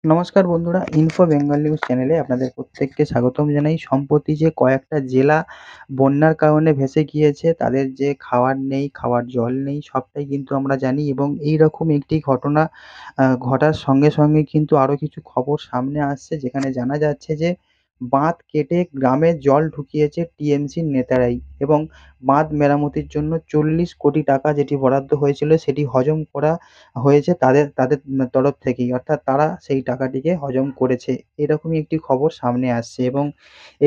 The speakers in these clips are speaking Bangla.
নমস্কার বন্ধুরা, ইনফো বেঙ্গল নিউজ চ্যানেলে আপনাদের প্রত্যেককে স্বাগতম জানাই। সম্প্রতি যে কয়েকটা জেলা বন্যার কারণে ভেসে গিয়েছে, তাদের যে খাওয়ার নেই, খাওয়ার জল নেই, সবটাই কিন্তু আমরা জানি এবং এইরকম একটি ঘটনা ঘটার সঙ্গে সঙ্গে কিন্তু আরও কিছু খবর সামনে আসছে, যেখানে জানা যাচ্ছে যে বাঁধ কেটে গ্রামে জল ঢুকিয়েছে টিএমসির নেতারাই এবং বাঁধ মেরামতির জন্য 40 কোটি টাকা যেটি বরাদ্দ হয়েছিল সেটি হজম করা হয়েছে তাদের তাদের তরফ থেকেই, অর্থাৎ তারা সেই টাকাটিকে হজম করেছে। এরকমই একটি খবর সামনে আসছে এবং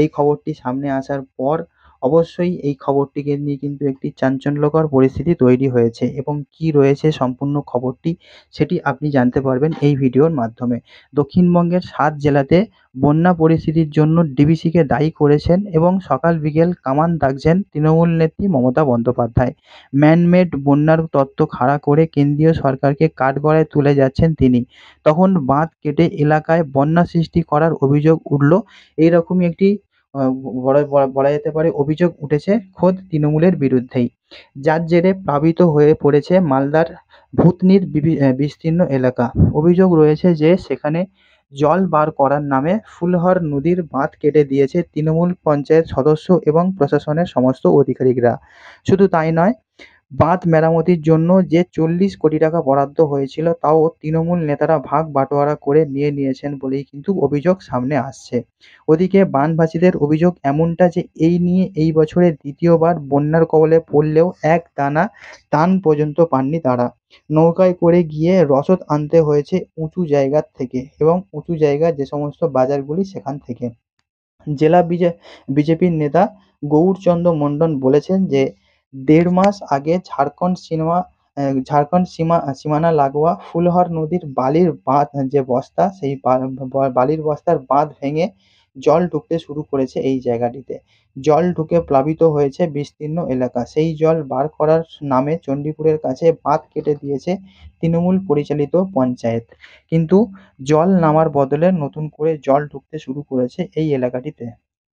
এই খবরটি সামনে আসার পর অবশ্যই এই খবরটিকে নিয়ে কিন্তু একটি চাঞ্চল্যকর পরিস্থিতি তৈরি হয়েছে এবং কী রয়েছে সম্পূর্ণ খবরটি সেটি আপনি জানতে পারবেন এই ভিডিওর মাধ্যমে। দক্ষিণবঙ্গের ৭ জেলাতে বন্যা পরিস্থিতির জন্য ডিভিসিকে দায়ী করেছেন এবং সকাল বিকেল কামান দাগছেন তৃণমূল নেত্রী মমতা বন্দ্যোপাধ্যায়। ম্যান-মেড বন্যার তত্ত্ব খাড়া করে কেন্দ্রীয় সরকারকে কাঠগড়ায় তুলে যাচ্ছেন তিনি। তখন বাঁধ কেটে এলাকায় বন্যা সৃষ্টি করার অভিযোগ উঠল। এইরকমই একটি বলা যেতে পারে অভিযোগ উঠেছে খোদ তৃণমূলের বিরুদ্ধেই। যার জেরে প্লাবিত হয়ে পড়েছে মালদার ভূতনির বিস্তীর্ণ এলাকা। অভিযোগ রয়েছে যে সেখানে জল বার করার নামে ফুলহর নদীর বাঁধ কেটে দিয়েছে তৃণমূল পঞ্চায়েত সদস্য এবং প্রশাসনের সমস্ত আধিকারিকরা। শুধু তাই নয়, বাঁধ মেরামতির জন্য যে 40 কোটি টাকা বরাদ্দ হয়েছিল তাও তৃণমূল নেতারা ভাগ বাটোয়ারা করে নিয়ে নিয়েছেন বলেই কিন্তু অভিযোগ সামনে আসছে। ওদিকে বানভাসীদের অভিযোগ এমনটা যে এই নিয়ে এই বছরে দ্বিতীয়বার বন্যার কবলে পড়লেও এক দানা ত্রাণ পর্যন্ত পাননি তারা। নৌকায় করে গিয়ে রসদ আনতে হয়েছে উঁচু জায়গার থেকে এবং উঁচু জায়গার যে সমস্ত বাজারগুলি সেখান থেকে। জেলা বিজেপির নেতা গৌরচন্দ্র মণ্ডল বলেছেন যে ১.৫ মাস আগে ঝাড়খণ্ড সীমানা লাগোয়া ফুলহর নদীর বালির বাঁধ যে বস্তা সেই বালির বস্তার বাঁধ ভেঙে জল ঢুকতে শুরু করেছে এই জায়গাটিতে। জল ঢুকে প্লাবিত হয়েছে বিস্তীর্ণ এলাকা। সেই জল বার করার নামে চণ্ডীপুরের কাছে বাঁধ কেটে দিয়েছে তৃণমূল পরিচালিত পঞ্চায়েত। কিন্তু জল নামার বদলে নতুন করে জল ঢুকতে শুরু করেছে এই এলাকাটিতে,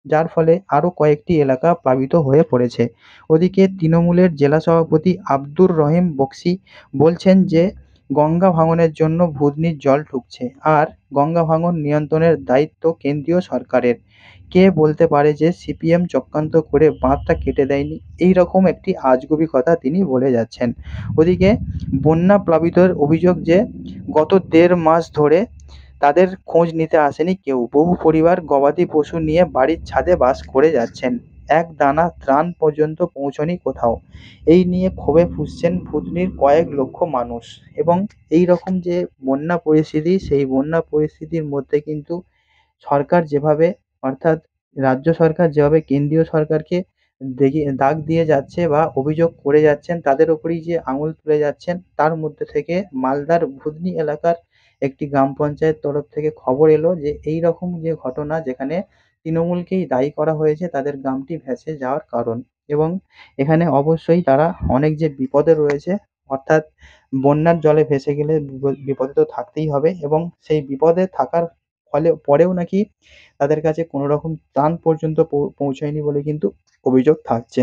যার ফলে আরও কয়েকটি এলাকা প্লাবিত হয়ে পড়েছে। ওদিকে তৃণমূলের জেলা সভাপতি আব্দুর রহিম বক্সী বলছেন যে গঙ্গা ভাঙনের জন্য ভূতনির জল ঢুকছে আর গঙ্গা ভাঙন নিয়ন্ত্রণের দায়িত্ব কেন্দ্রীয় সরকারের। কে বলতে পারে যে সিপিএম চক্রান্ত করে বাঁধটা কেটে দেয়নি? এইরকম একটি আজগুবি কথা তিনি বলে যাচ্ছেন। ওদিকে বন্যা প্লাবিতের অভিযোগ যে গত ১.৫ মাস ধরে তাদের খোঁজ নিতে আসেনি কেউ। বহু পরিবার গবাদি পশু নিয়ে বাড়ির ছাদে বাস করে যাচ্ছেন। এক দানা ত্রাণ পর্যন্ত পৌঁছায়নি কোথাও। এই নিয়ে ক্ষোভে ফুঁসছেন ভূতনির কয়েক লক্ষ মানুষ এবং এই রকম যে বন্যা পরিস্থিতি, সেই বন্যা পরিস্থিতির মধ্যে কিন্তু সরকার যেভাবে, অর্থাৎ রাজ্য সরকার যেভাবে কেন্দ্রীয় সরকারকে দাগ দিয়ে যাচ্ছে বা অভিযোগ করে যাচ্ছেন, তাদের ওপরেই যে আঙুল তুলে যাচ্ছেন, তার মধ্যে থেকে মালদার ভূতনি এলাকার একটি গ্রাম পঞ্চায়েত তরফ থেকে খবর এলো যে এই রকম যে ঘটনা, যেখানে তৃণমূলকেই দায়ী করা হয়েছে তাদের গ্রামটি ভেসে যাওয়ার কারণ এবং এখানে অবশ্যই তারা অনেক যে বিপদে রয়েছে, অর্থাৎ বন্যার জলে ভেসে গেলে বিপদে তো থাকতেই হবে এবং সেই বিপদে থাকার পরেও নাকি তাদের কাছে কোনো রকম ত্রাণ পর্যন্ত পৌঁছায়নি বলে কিন্তু অভিযোগ থাকছে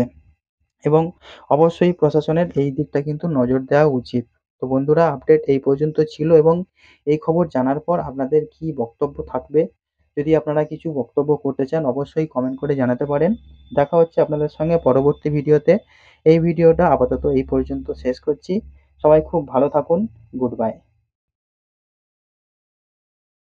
এবং অবশ্যই প্রশাসনের এই দিকটা কিন্তু নজর দেওয়া উচিত। তো বন্ধুরা, আপডেট এই পর্যন্ত ছিল এবং এই খবর জানার পর আপনাদের কি বক্তব্য থাকবে? যদি আপনারা কিছু বক্তব্য করতে চান অবশ্যই কমেন্ট করে জানাতে পারেন। দেখা হচ্ছে আপনাদের সঙ্গে পরবর্তী ভিডিওতে। এই ভিডিওটা আপাতত এই পর্যন্ত শেষ করছি। সবাই খুব ভালো থাকুন। Good bye.